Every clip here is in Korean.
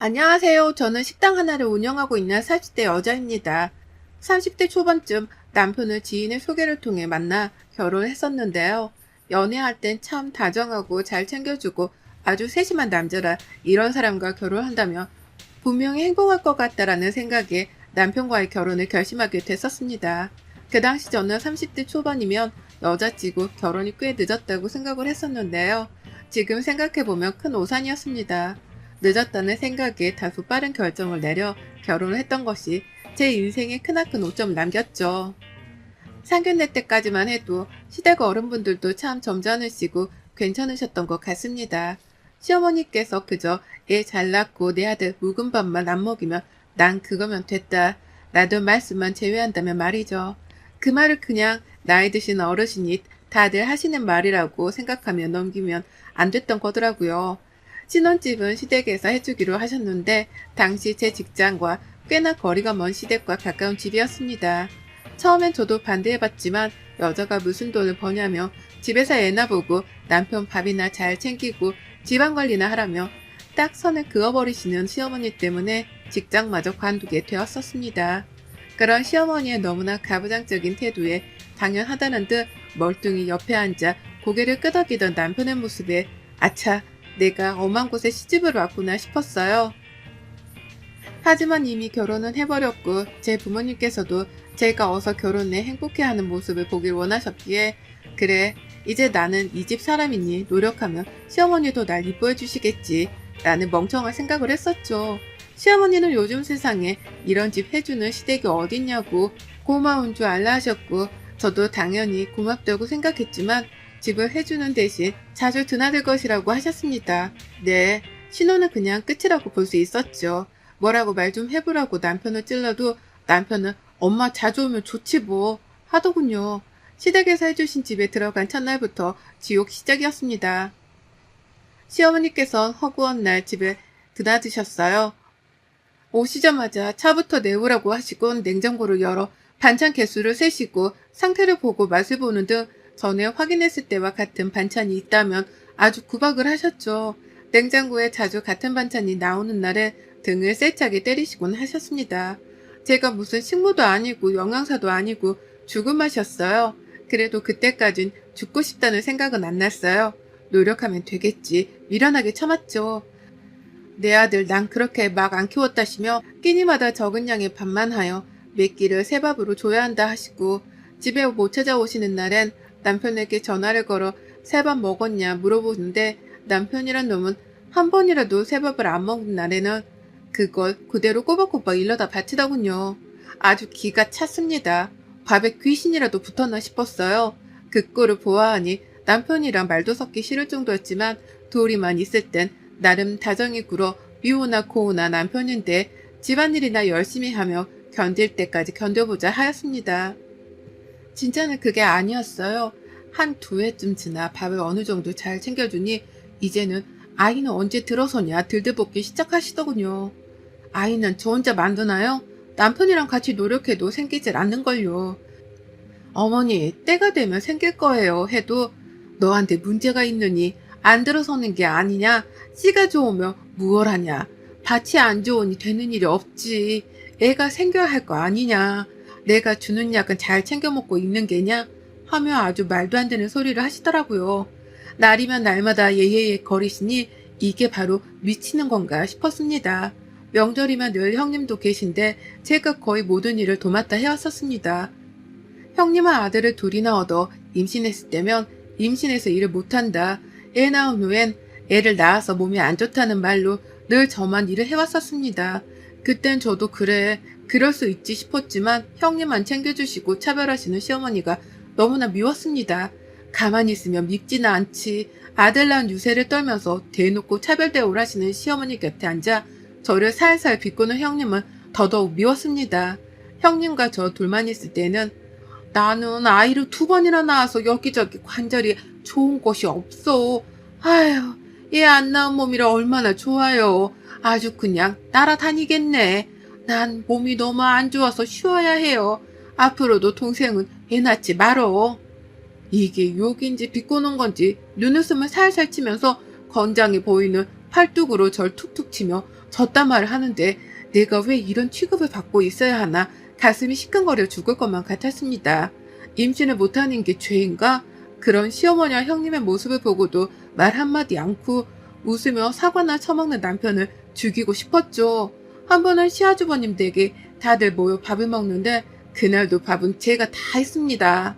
안녕하세요. 저는 식당 하나를 운영하고 있는 40대 여자입니다. 30대 초반쯤 남편을 지인의 소개를 통해 만나 결혼했었는데요. 연애할 땐 참 다정하고 잘 챙겨주고 아주 세심한 남자라 이런 사람과 결혼한다면 분명히 행복할 것 같다라는 생각에 남편과의 결혼을 결심하게 됐었습니다. 그 당시 저는 30대 초반이면 여자치고 결혼이 꽤 늦었다고 생각을 했었는데요. 지금 생각해보면 큰 오산이었습니다. 늦었다는 생각에 다소 빠른 결정을 내려 결혼을 했던 것이 제 인생에 크나큰 오점을 남겼죠. 상견례 때까지만 해도 시댁 어른분들도 참 점잖으시고 괜찮으셨던 것 같습니다. 시어머니께서 그저 애 잘 낳고 내 아들 묵은 밥만 안 먹이면 난 그거면 됐다 라던 말씀만 제외한다면 말이죠. 그 말을 그냥 나이 드신 어르신이 다들 하시는 말이라고 생각하며 넘기면 안 됐던 거더라고요. 신혼집은 시댁에서 해주기로 하셨는데 당시 제 직장과 꽤나 거리가 먼 시댁과 가까운 집이었습니다. 처음엔 저도 반대해봤지만 여자가 무슨 돈을 버냐며 집에서 애나 보고 남편 밥이나 잘 챙기고 집안관리나 하라며 딱 선을 그어버리시는 시어머니 때문에 직장마저 관두게 되었었습니다. 그런 시어머니의 너무나 가부장적인 태도에 당연하다는 듯 멀뚱히 옆에 앉아 고개를 끄덕이던 남편의 모습에 아차, 내가 엄한 곳에 시집을 왔구나 싶었어요. 하지만 이미 결혼은 해버렸고 제 부모님께서도 제가 어서 결혼해 행복해하는 모습을 보길 원하셨기에 그래 이제 나는 이 집 사람이니 노력하면 시어머니도 날 이뻐해 주시겠지 라는 멍청한 생각을 했었죠. 시어머니는 요즘 세상에 이런 집 해주는 시댁이 어딨냐고 고마운 줄 알라 하셨고 저도 당연히 고맙다고 생각했지만 집을 해주는 대신 자주 드나들 것이라고 하셨습니다. 네, 신혼은 그냥 끝이라고 볼 수 있었죠. 뭐라고 말 좀 해보라고 남편을 찔러도 남편은 엄마 자주 오면 좋지 뭐 하더군요. 시댁에서 해주신 집에 들어간 첫날부터 지옥 시작이었습니다. 시어머니께서 허구한 날 집에 드나드셨어요. 오시자마자 차부터 내오라고 하시곤 냉장고를 열어 반찬 개수를 세시고 상태를 보고 맛을 보는 등 전에 확인했을 때와 같은 반찬이 있다면 아주 구박을 하셨죠. 냉장고에 자주 같은 반찬이 나오는 날에 등을 세차게 때리시곤 하셨습니다. 제가 무슨 식모도 아니고 영양사도 아니고 죽은 맛이었어요. 그래도 그때까진 죽고 싶다는 생각은 안 났어요. 노력하면 되겠지. 미련하게 참았죠. 내 아들 난 그렇게 막 안 키웠다시며 끼니마다 적은 양의 밥만 하여 몇 끼를 새 밥으로 줘야 한다 하시고 집에 못 찾아오시는 날엔 남편에게 전화를 걸어 새 밥 먹었냐 물어보는데 남편이란 놈은 한 번이라도 새 밥을 안 먹는 날에는 그걸 그대로 꼬박꼬박 일러다 바치더군요. 아주 기가 찼습니다. 밥에 귀신이라도 붙었나 싶었어요. 그 꼴을 보아하니 남편이랑 말도 섞기 싫을 정도였지만 둘이만 있을 땐 나름 다정히 굴어 미우나 고우나 남편인데 집안일이나 열심히 하며 견딜 때까지 견뎌보자 하였습니다. 진짜는 그게 아니었어요. 한 두 해쯤 지나 밥을 어느 정도 잘 챙겨주니 이제는 아이는 언제 들어서냐 들들볶기 시작하시더군요. 아이는 저 혼자 만드나요? 남편이랑 같이 노력해도 생기질 않는걸요. 어머니, 때가 되면 생길 거예요 해도 너한테 문제가 있느니 안 들어서는 게 아니냐? 씨가 좋으면 무얼 하냐? 밭이 안 좋으니 되는 일이 없지. 애가 생겨야 할 거 아니냐? 내가 주는 약은 잘 챙겨 먹고 있는 게냐? 하며 아주 말도 안 되는 소리를 하시더라고요. 날이면 날마다 예예예 거리시니 이게 바로 미치는 건가 싶었습니다. 명절이면 늘 형님도 계신데 제가 거의 모든 일을 도맡아 해왔었습니다. 형님은 아들을 둘이나 얻어 임신했을 때면 임신해서 일을 못한다. 애 낳은 후엔 애를 낳아서 몸이 안 좋다는 말로 늘 저만 일을 해왔었습니다. 그땐 저도 그래 그럴 수 있지 싶었지만 형님만 챙겨주시고 차별하시는 시어머니가 너무나 미웠습니다. 가만히 있으면 밉지는 않지. 아들 낳은 유세를 떨면서 대놓고 차별 대우를 하시는 시어머니 곁에 앉아 저를 살살 비꼬는 형님은 더더욱 미웠습니다. 형님과 저 둘만 있을 때는 나는 아이를 2번이나 낳아서 여기저기 관절이 좋은 곳이 없어. 아휴, 얘 안 낳은 몸이라 얼마나 좋아요. 아주 그냥 날아다니겠네. 난 몸이 너무 안 좋아서 쉬어야 해요. 앞으로도 동생은 애 낳지 말어. 이게 욕인지 비꼬는 건지 눈웃음을 살살 치면서 건장해 보이는 팔뚝으로 절 툭툭 치며 졌단 말을 하는데 내가 왜 이런 취급을 받고 있어야 하나 가슴이 시큰거려 죽을 것만 같았습니다. 임신을 못하는 게 죄인가? 그런 시어머니와 형님의 모습을 보고도 말 한마디 않고 웃으며 사과나 처먹는 남편을 죽이고 싶었죠. 한 번은 시아주버님 댁에 다들 모여 밥을 먹는데 그날도 밥은 제가 다 했습니다.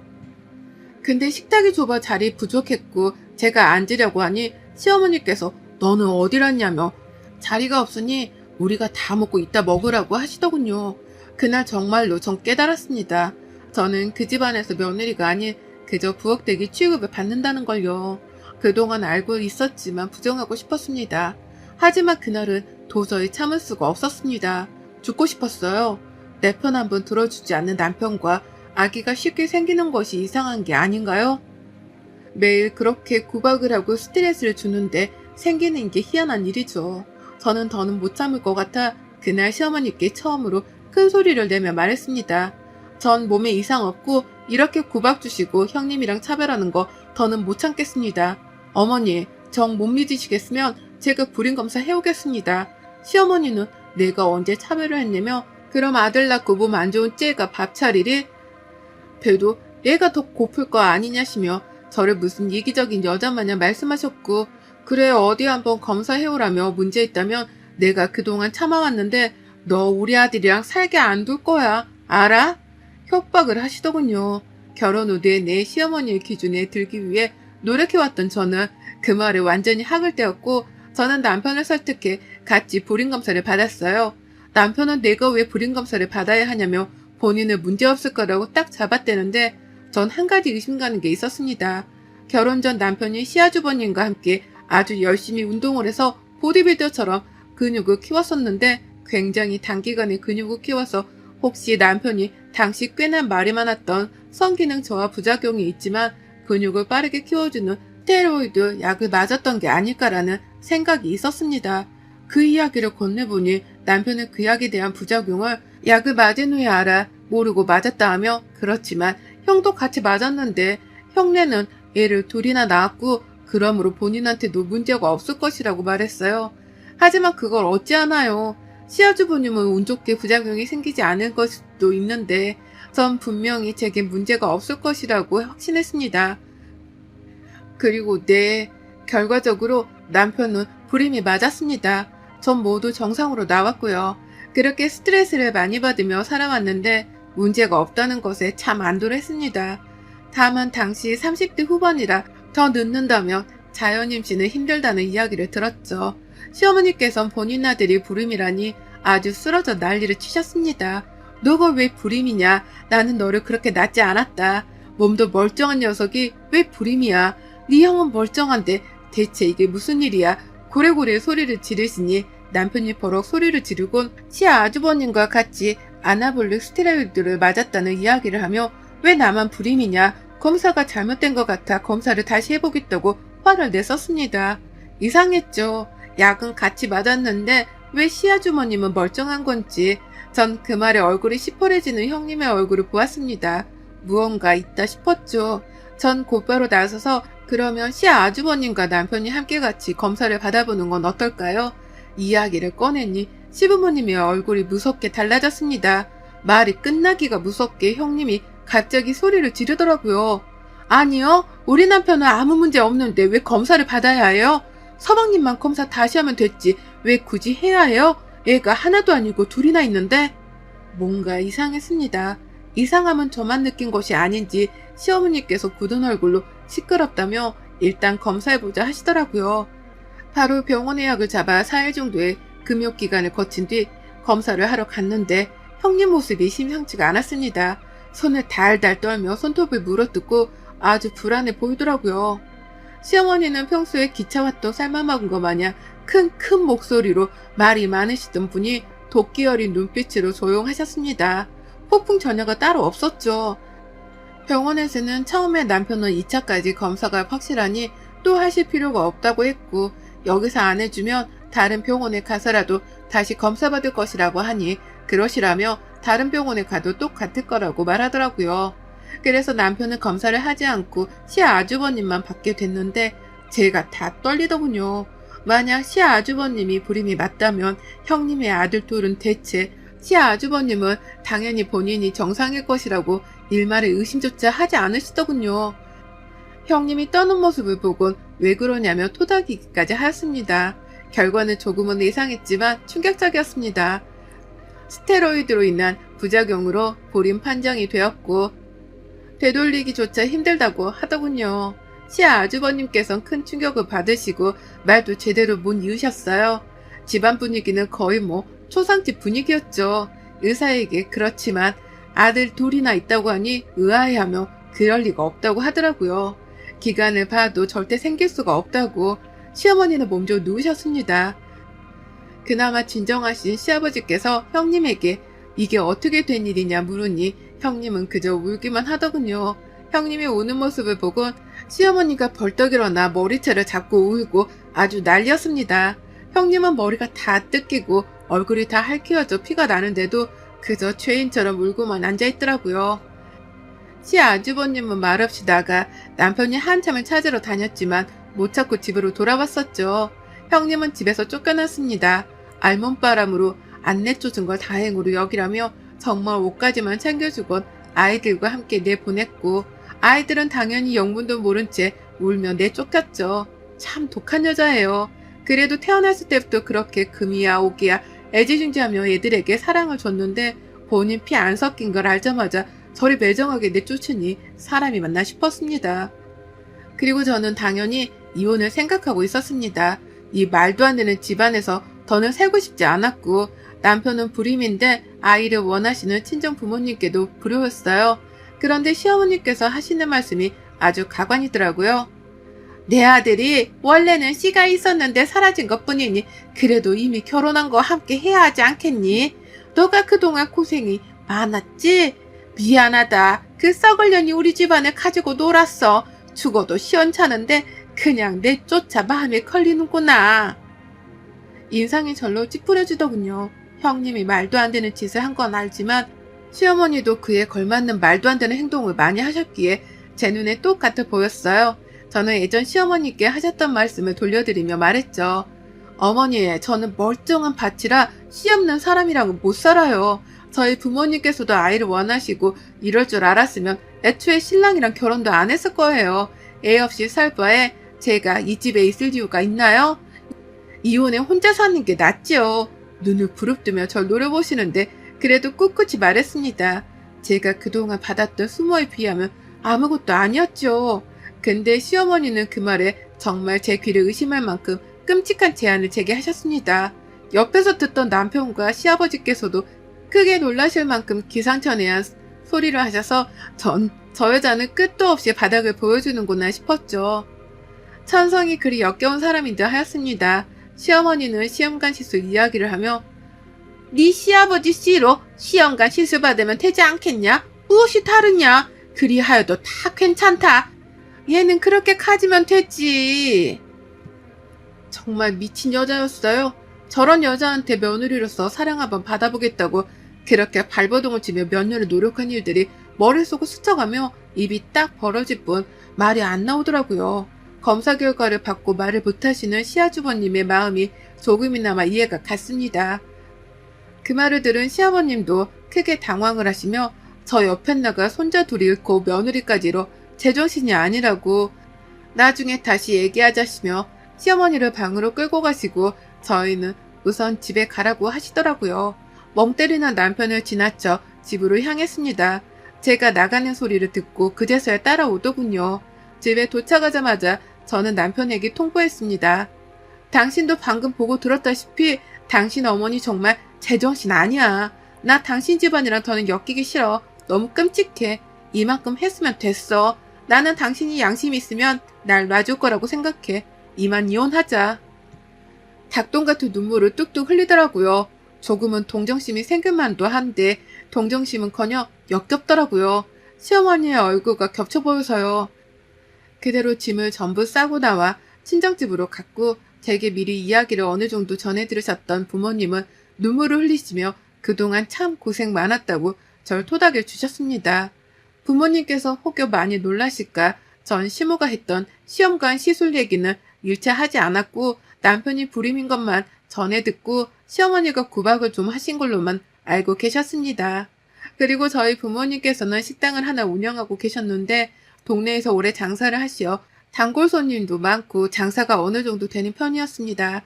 근데 식탁이 좁아 자리 부족했고 제가 앉으려고 하니 시어머니께서 너는 어디 갔냐며 자리가 없으니 우리가 다 먹고 이따 먹으라고 하시더군요. 그날 정말로 전 깨달았습니다. 저는 그 집안에서 며느리가 아닌 그저 부엌대기 취급을 받는다는 걸요. 그동안 알고 있었지만 부정하고 싶었습니다. 하지만 그날은 도저히 참을 수가 없었습니다. 죽고 싶었어요. 내 편 한 번 들어주지 않는 남편과 아기가 쉽게 생기는 것이 이상한 게 아닌가요? 매일 그렇게 구박을 하고 스트레스를 주는데 생기는 게 희한한 일이죠. 저는 더는 못 참을 것 같아 그날 시어머니께 처음으로 큰 소리를 내며 말했습니다. 전 몸에 이상 없고 이렇게 구박 주시고 형님이랑 차별하는 거 더는 못 참겠습니다. 어머니, 정 못 믿으시겠으면 제가 불임검사 해오겠습니다. 시어머니는 내가 언제 차별을 했냐며 그럼 아들 낳고 몸 안 좋은 째가 밥 차리리? 배도 얘가 더 고플 거 아니냐시며 저를 무슨 이기적인 여자마냥 말씀하셨고 그래 어디 한번 검사해오라며 문제 있다면 내가 그동안 참아왔는데 너 우리 아들이랑 살게 안 둘 거야. 알아? 협박을 하시더군요. 결혼 후 내 시어머니의 기준에 들기 위해 노력해왔던 저는 그 말에 완전히 학을 떼었고 저는 남편을 설득해 같이 불임검사를 받았어요. 남편은 내가 왜 불임검사를 받아야 하냐며 본인은 문제없을 거라고 딱 잡아떼는데 전 한 가지 의심 가는 게 있었습니다. 결혼 전 남편이 시아주버님과 함께 아주 열심히 운동을 해서 보디빌더처럼 근육을 키웠었는데 굉장히 단기간에 근육을 키워서 혹시 남편이 당시 꽤나 말이 많았던 성기능 저하 부작용이 있지만 근육을 빠르게 키워주는 스테로이드 약을 맞았던 게 아닐까라는 생각이 있었습니다. 그 이야기를 건네보니 남편은 그 약에 대한 부작용을 약을 맞은 후에 알아 모르고 맞았다 하며 그렇지만 형도 같이 맞았는데 형네는 애를 둘이나 낳았고 그러므로 본인한테도 문제가 없을 것이라고 말했어요. 하지만 그걸 어찌하나요. 시아주부님은 운 좋게 부작용이 생기지 않을 것도 있는데 전 분명히 제게 문제가 없을 것이라고 확신했습니다. 그리고 결과적으로 남편은 불임이 맞았습니다. 전 모두 정상으로 나왔고요. 그렇게 스트레스를 많이 받으며 살아왔는데 문제가 없다는 것에 참 안도를 했습니다. 다만 당시 30대 후반이라 더 늦는다면 자연임신은 힘들다는 이야기를 들었죠. 시어머니께선 본인 아들이 불임이라니 아주 쓰러져 난리를 치셨습니다. 너가 왜 불임이냐? 나는 너를 그렇게 낳지 않았다. 몸도 멀쩡한 녀석이 왜 불임이야? 네 형은 멀쩡한데 대체 이게 무슨 일이야? 고래고래 소리를 지르시니 남편이 버럭 소리를 지르곤 시아 아주버님과 같이 아나볼릭 스테로이드를 맞았다는 이야기를 하며 왜 나만 불임이냐? 검사가 잘못된 것 같아 검사를 다시 해보겠다고 화를 냈었습니다. 이상했죠. 약은 같이 맞았는데 왜 시아주머님은 멀쩡한 건지 전 그 말에 얼굴이 시퍼래지는 형님의 얼굴을 보았습니다. 무언가 있다 싶었죠. 전 곧바로 나서서 그러면 시아 아주버님과 남편이 함께 같이 검사를 받아보는 건 어떨까요? 이야기를 꺼내니 시부모님의 얼굴이 무섭게 달라졌습니다. 말이 끝나기가 무섭게 형님이 갑자기 소리를 지르더라고요. 아니요, 우리 남편은 아무 문제 없는데 왜 검사를 받아야 해요? 서방님만 검사 다시 하면 됐지 왜 굳이 해야 해요? 애가 하나도 아니고 둘이나 있는데? 뭔가 이상했습니다. 이상함은 저만 느낀 것이 아닌지 시어머니께서 굳은 얼굴로 시끄럽다며 일단 검사해보자 하시더라고요. 바로 병원 예약을 잡아 4일 정도의 금욕기간을 거친 뒤 검사를 하러 갔는데 형님 모습이 심상치가 않았습니다. 손을 달달 떨며 손톱을 물어뜯고 아주 불안해 보이더라고요. 시어머니는 평소에 기차 왔던 삶아먹은 것 마냥 큰 목소리로 말이 많으시던 분이 도끼 어린 눈빛으로 조용하셨습니다. 폭풍 전야가 따로 없었죠. 병원에서는 처음에 남편은 2차까지 검사가 확실하니 또 하실 필요가 없다고 했고 여기서 안 해주면 다른 병원에 가서라도 다시 검사받을 것이라고 하니 그러시라며 다른 병원에 가도 똑같을 거라고 말하더라고요. 그래서 남편은 검사를 하지 않고 시아 아주버님만 받게 됐는데 제가 다 떨리더군요. 만약 시아주버님이 불임이 맞다면 형님의 아들 둘은 대체 시아주버님은 당연히 본인이 정상일 것이라고 일말의 의심조차 하지 않으시더군요. 형님이 떠는 모습을 보곤 왜 그러냐며 토닥이기까지 하였습니다. 결과는 조금은 예상했지만 충격적이었습니다. 스테로이드로 인한 부작용으로 불임 판정이 되었고 되돌리기조차 힘들다고 하더군요. 시아 아주버님께서는 큰 충격을 받으시고 말도 제대로 못 이으셨어요. 집안 분위기는 거의 초상집 분위기였죠. 의사에게 그렇지만 아들 둘이나 있다고 하니 의아해하며 그럴 리가 없다고 하더라고요. 기간을 봐도 절대 생길 수가 없다고 시어머니는 몸져 누우셨습니다. 그나마 진정하신 시아버지께서 형님에게 이게 어떻게 된 일이냐 물으니 형님은 그저 울기만 하더군요. 형님이 우는 모습을 보곤 시어머니가 벌떡 일어나 머리채를 잡고 울고 아주 난리였습니다. 형님은 머리가 다 뜯기고 얼굴이 다 핥히어져 피가 나는데도 그저 죄인처럼 울고만 앉아있더라고요. 시아주버님은 말없이 나가 남편이 한참을 찾으러 다녔지만 못 찾고 집으로 돌아왔었죠. 형님은 집에서 쫓겨났습니다. 알몸바람으로 안 내쫓은 걸 다행으로 여기라며 정말 옷까지만 챙겨주곤 아이들과 함께 내보냈고 아이들은 당연히 영문도 모른 채 울며 내쫓겼죠. 참 독한 여자예요. 그래도 태어났을 때부터 그렇게 금이야 오기야 애지중지하며 애들에게 사랑을 줬는데 본인 피 안 섞인 걸 알자마자 저리 매정하게 내쫓으니 사람이 맞나 싶었습니다. 그리고 저는 당연히 이혼을 생각하고 있었습니다. 이 말도 안 되는 집안에서 더는 살고 싶지 않았고 남편은 불임인데 아이를 원하시는 친정 부모님께도 불효였어요. 그런데 시어머니께서 하시는 말씀이 아주 가관이더라고요. 내 아들이 원래는 씨가 있었는데 사라진 것뿐이니 그래도 이미 결혼한 거 함께 해야 하지 않겠니? 너가 그동안 고생이 많았지? 미안하다. 그 썩을 년이 우리 집안을 가지고 놀았어. 죽어도 시원찮은데 그냥 내쫓아 마음에 걸리는구나. 인상이 절로 찌푸려지더군요. 형님이 말도 안 되는 짓을 한 건 알지만 시어머니도 그에 걸맞는 말도 안 되는 행동을 많이 하셨기에 제 눈에 똑같아 보였어요. 저는 예전 시어머니께 하셨던 말씀을 돌려드리며 말했죠. 어머니, 저는 멀쩡한 밭이라 씨 없는 사람이랑은 못 살아요. 저희 부모님께서도 아이를 원하시고 이럴 줄 알았으면 애초에 신랑이랑 결혼도 안 했을 거예요. 애 없이 살 바에 제가 이 집에 있을 이유가 있나요? 이혼에 혼자 사는 게 낫지요. 눈을 부릅뜨며 절 노려보시는데 그래도 꿋꿋이 말했습니다. 제가 그동안 받았던 수모에 비하면 아무것도 아니었죠. 근데 시어머니는 그 말에 정말 제 귀를 의심할 만큼 끔찍한 제안을 제게 하셨습니다. 옆에서 듣던 남편과 시아버지께서도 크게 놀라실 만큼 기상천외한 소리를 하셔서 저 여자는 끝도 없이 바닥을 보여주는구나 싶었죠. 천성이 그리 역겨운 사람인 듯 하였습니다. 시어머니는 시험관 시술 이야기를 하며 네 시아버지 씨로 시험관 시술 받으면 되지 않겠냐? 무엇이 다르냐? 그리하여도 다 괜찮다. 얘는 그렇게 가지면 되지. 정말 미친 여자였어요. 저런 여자한테 며느리로서 사랑 한번 받아보겠다고 그렇게 발버둥을 치며 몇 년을 노력한 일들이 머릿속을 스쳐가며 입이 딱 벌어질 뿐 말이 안 나오더라고요. 검사 결과를 받고 말을 못하시는 시아주버님의 마음이 조금이나마 이해가 갔습니다. 그 말을 들은 시아버님도 크게 당황을 하시며 저 옆에 나가 손자 둘이 잃고 며느리까지로 제정신이 아니라고 나중에 다시 얘기하자시며 시어머니를 방으로 끌고 가시고 저희는 우선 집에 가라고 하시더라고요. 멍 때리는 남편을 지나쳐 집으로 향했습니다. 제가 나가는 소리를 듣고 그제서야 따라오더군요. 집에 도착하자마자 저는 남편에게 통보했습니다. 당신도 방금 보고 들었다시피 당신 어머니 정말 제정신 아니야. 나 당신 집안이랑 더는 엮이기 싫어. 너무 끔찍해. 이만큼 했으면 됐어. 나는 당신이 양심 있으면 날 놔줄 거라고 생각해. 이만 이혼하자. 닭똥 같은 눈물을 뚝뚝 흘리더라고요. 조금은 동정심이 생길만도 한데 동정심은커녕 역겹더라고요. 시어머니의 얼굴과 겹쳐 보여서요. 그대로 짐을 전부 싸고 나와 친정집으로 갔고 제게 미리 이야기를 어느 정도 전해 들으셨던 부모님은 눈물을 흘리시며 그동안 참 고생 많았다고 절 토닥여 주셨습니다. 부모님께서 혹여 많이 놀라실까 전 시모가 했던 시험관 시술 얘기는 일체 하지 않았고 남편이 불임인 것만 전해 듣고 시어머니가 구박을 좀 하신 걸로만 알고 계셨습니다. 그리고 저희 부모님께서는 식당을 하나 운영하고 계셨는데 동네에서 오래 장사를 하시어 단골 손님도 많고 장사가 어느 정도 되는 편이었습니다.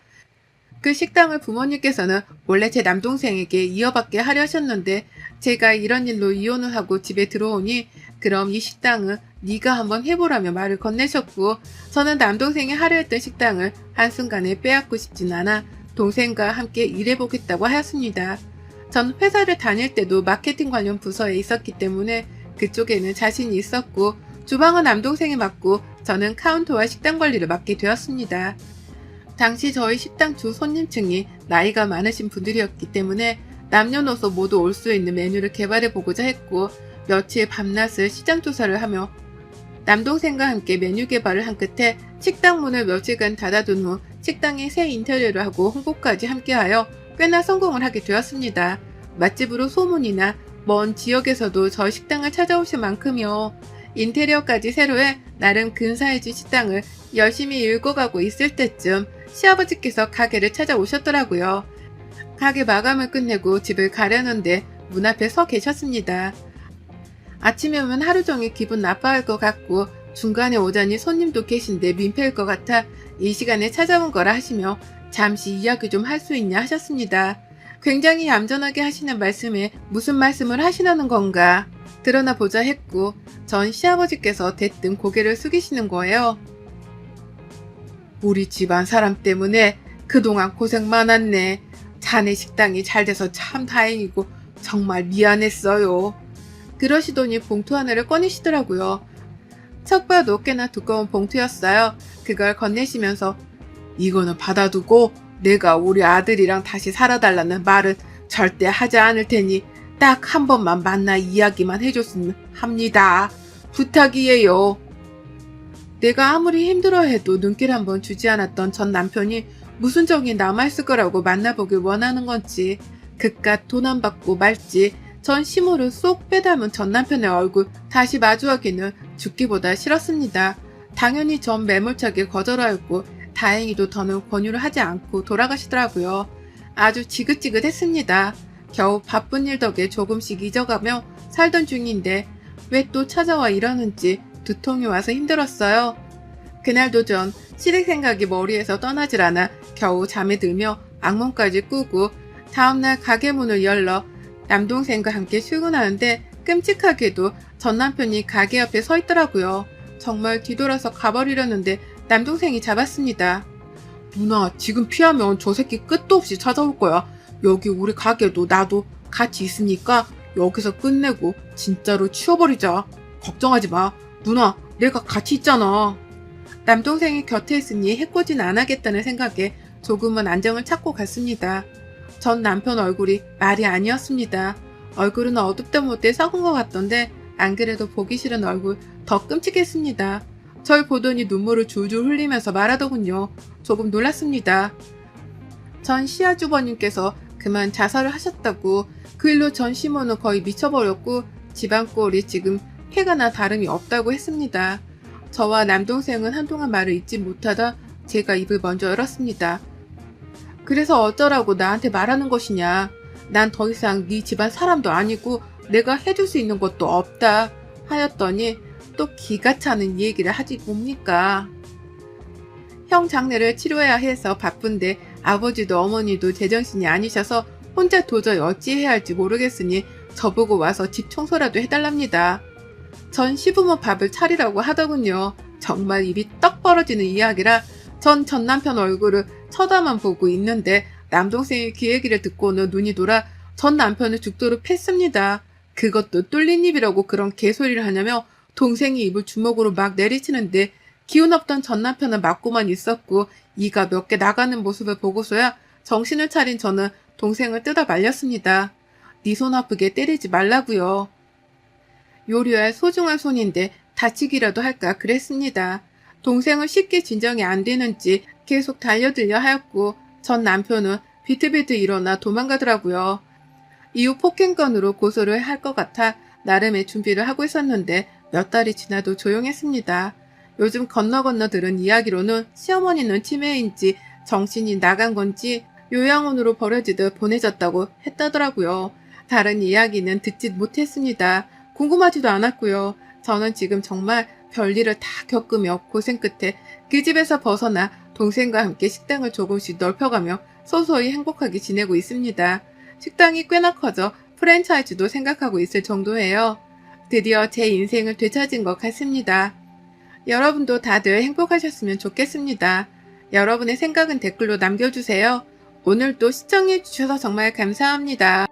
그 식당을 부모님께서는 원래 제 남동생에게 이어받게 하려 하셨는데 제가 이런 일로 이혼을 하고 집에 들어오니 그럼 이 식당은 네가 한번 해보라며 말을 건네셨고 저는 남동생이 하려 했던 식당을 한순간에 빼앗고 싶진 않아 동생과 함께 일해보겠다고 하였습니다. 전 회사를 다닐 때도 마케팅 관련 부서에 있었기 때문에 그쪽에는 자신이 있었고 주방은 남동생이 맡고 저는 카운터와 식당 관리를 맡게 되었습니다. 당시 저희 식당 주 손님층이 나이가 많으신 분들이었기 때문에 남녀노소 모두 올 수 있는 메뉴를 개발해 보고자 했고 며칠 밤낮을 시장 조사를 하며 남동생과 함께 메뉴 개발을 한 끝에 식당 문을 며칠간 닫아둔 후 식당에 새 인테리어를 하고 홍보까지 함께하여 꽤나 성공을 하게 되었습니다. 맛집으로 소문이나 먼 지역에서도 저희 식당을 찾아오실 만큼이요. 인테리어까지 새로 해 나름 근사해진 식당을 열심히 읽어가고 있을 때쯤 시아버지께서 가게를 찾아오셨더라고요. 가게 마감을 끝내고 집을 가려는데 문 앞에 서 계셨습니다. 아침에 오면 하루 종일 기분 나빠할 것 같고 중간에 오자니 손님도 계신데 민폐일 것 같아 이 시간에 찾아온 거라 하시며 잠시 이야기 좀 할 수 있냐 하셨습니다. 굉장히 얌전하게 하시는 말씀에 무슨 말씀을 하시려는 건가 드러나 보자 했고 전 시아버지께서 대뜸 고개를 숙이시는 거예요. 우리 집안 사람 때문에 그동안 고생 많았네. 자네 식당이 잘 돼서 참 다행이고 정말 미안했어요. 그러시더니 봉투 하나를 꺼내시더라고요. 척 봐도 꽤나 두꺼운 봉투였어요. 그걸 건네시면서 이거는 받아두고 내가 우리 아들이랑 다시 살아달라는 말은 절대 하지 않을 테니 딱 한 번만 만나 이야기만 해줬으면 합니다. 부탁이에요. 내가 아무리 힘들어해도 눈길 한번 주지 않았던 전 남편이 무슨 정이 남아있을 거라고 만나보길 원하는 건지 그깟 돈 안 받고 말지 전 심호를 쏙 빼닮은 전 남편의 얼굴 다시 마주하기는 죽기보다 싫었습니다. 당연히 전 매몰차게 거절하였고 다행히도 더는 권유를 하지 않고 돌아가시더라고요. 아주 지긋지긋했습니다. 겨우 바쁜 일 덕에 조금씩 잊어가며 살던 중인데 왜 또 찾아와 이러는지 두통이 와서 힘들었어요. 그날도 전 시댁 생각이 머리에서 떠나질 않아 겨우 잠에 들며 악몽까지 꾸고 다음날 가게 문을 열러 남동생과 함께 출근하는데 끔찍하게도 전 남편이 가게 앞에 서 있더라고요. 정말 뒤돌아서 가버리려는데 남동생이 잡았습니다. 누나, 지금 피하면 저 새끼 끝도 없이 찾아올 거야. 여기 우리 가게도 나도 같이 있으니까 여기서 끝내고 진짜로 치워버리자. 걱정하지 마. 누나, 내가 같이 있잖아. 남동생이 곁에 있으니 해코지는 안 하겠다는 생각에 조금은 안정을 찾고 갔습니다. 전 남편 얼굴이 말이 아니었습니다. 얼굴은 어둡다 못해 썩은 것 같던데 안 그래도 보기 싫은 얼굴 더 끔찍했습니다. 절 보더니 눈물을 줄줄 흘리면서 말하더군요. 조금 놀랐습니다. 전 시아주버님께서 그만 자살을 하셨다고 그 일로 전 시모는 거의 미쳐버렸고 집안 꼴이 지금 폐가 나 다름이 없다고 했습니다. 저와 남동생은 한동안 말을 잇지 못하다 제가 입을 먼저 열었습니다. 그래서 어쩌라고 나한테 말하는 것이냐. 난 더 이상 네 집안 사람도 아니고 내가 해줄 수 있는 것도 없다 하였더니 또 기가 차는 얘기를 하지 뭡니까. 형 장례를 치료해야 해서 바쁜데 아버지도 어머니도 제정신이 아니셔서 혼자 도저히 어찌해야 할지 모르겠으니 저보고 와서 집 청소라도 해달랍니다. 전 시부모 밥을 차리라고 하더군요. 정말 입이 떡 벌어지는 이야기라 전 남편 얼굴을 쳐다만 보고 있는데 남동생의 그 얘기를 듣고는 눈이 돌아 전 남편을 죽도록 팼습니다. 그것도 뚫린 입이라고 그런 개소리를 하냐며 동생이 입을 주먹으로 막 내리치는데 기운 없던 전 남편은 맞고만 있었고 이가 몇 개 나가는 모습을 보고서야 정신을 차린 저는 동생을 뜯어 말렸습니다. 네 손 아프게 때리지 말라고요. 요리할 소중한 손인데 다치기라도 할까 그랬습니다. 동생은 쉽게 진정이 안 되는지 계속 달려들려 하였고 전 남편은 비틀비틀 일어나 도망가더라고요. 이후 폭행건으로 고소를 할 것 같아 나름의 준비를 하고 있었는데 몇 달이 지나도 조용했습니다. 요즘 건너 들은 이야기로는 시어머니는 치매인지 정신이 나간 건지 요양원으로 버려지듯 보내졌다고 했다더라고요. 다른 이야기는 듣지 못했습니다. 궁금하지도 않았고요. 저는 지금 정말 별일을 다 겪으며 고생 끝에 그 집에서 벗어나 동생과 함께 식당을 조금씩 넓혀가며 소소히 행복하게 지내고 있습니다. 식당이 꽤나 커져 프랜차이즈도 생각하고 있을 정도예요. 드디어 제 인생을 되찾은 것 같습니다. 여러분도 다들 행복하셨으면 좋겠습니다. 여러분의 생각은 댓글로 남겨주세요. 오늘도 시청해주셔서 정말 감사합니다.